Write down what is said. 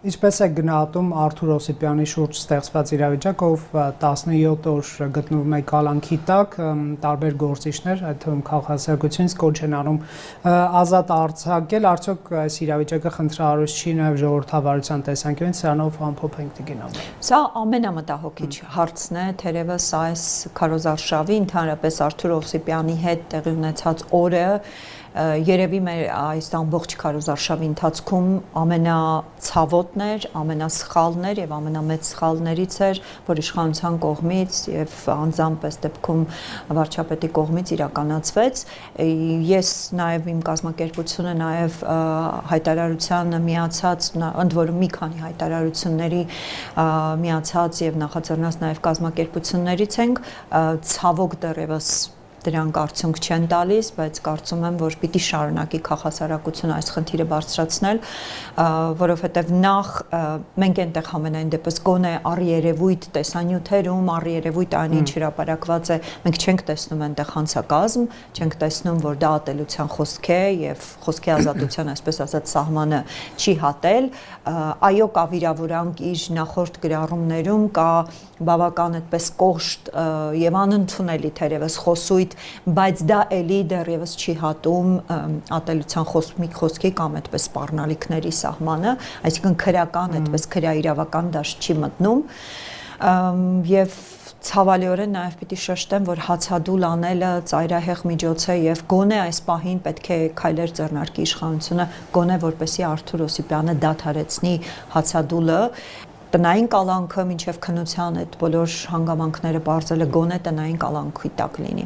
Ինչպես է գնահատում Արթուր Օսիպյանի շուրջ ստեղծված իրավիճակը, ով 17 օր գտնվում է կալանքի տակ, տարբեր գործիչներ, այդ թվում քաղաքացիությունից կոչ են անում ազատ արձակել, արդյոք այս իրավիճակը խնդրահարույց չի նաև ժողովրդավարության տեսանկյունից, սրանով ամփոփենք Տիգին Աբրահամյան։ Սա ամենամտահոգիչ հարցն է, թերևս այս քարոզարշավի, ընդհանրապես Արթուր Օսիպյանի հետ տեղի ունեցած օրը երևի մեր այս ամբողջ քարոզարշավի ընթացքում ամենացավոտն էր, ամենասխալն էր եւ ամենամեծ սխալներից էր, որ իշխանության կողմից եւ անձամբ այս դեպքում վարչապետի կողմից իրականացվեց։ Ես նաեւ իմ կազմակերպությունը նաեւ հայտարարությանը միացած, ընդ որում մի քանի հայտարարությունների միացած եւ նախաձեռնած նաեւ կազմակերպություններից ենք, ցավոք դեռևս դրանք արդյունք չեն տալիս, բայց կարծում եմ, որ պիտի շարունակի քաղաքասարակությունը այս խնդիրը բարձրացնել, որովհետև նախ մենք այնտեղ համենայն դեպս գոնե առերևույթ տեսանյութերում, առերևույթ այն ինչ հրապարակված է, մենք չենք տեսնում այնտեղ հանցակազմ, չենք տեսնում, որ դա ատելության խոսք է եւ խոսքի ազատության, այսպես ասած, սահմանը չի հատել, այո, կա վիրավորանք իր նախորդ գրառումներում, կա բավական այդպես կոշտ եւ անընդունելի թերևս խոսույթ, բայց դա էլի դեռևս չի հատում ատելության խոսքի կամ այդպես սպառնալիքների սահմանը, այսինքն քրական, այդպես քրաիրավական դաշտ չի մտնում եւ ցավալիորեն նաև պիտի շեշտեմ, որ հացադուլ անելը ծայրահեղ միջոց է եւ գոնե այս պահին պետք է քայլեր ձեռնարկի իշխանությունը, գոնե որպեսի Արթուր Օսիպյանը դադարեցնի հացադուլը, տնային կալանքը մինչև քննության այդ բոլոր հանգամանքները բարձելը գոնե տնային կալանքի տակ լինի։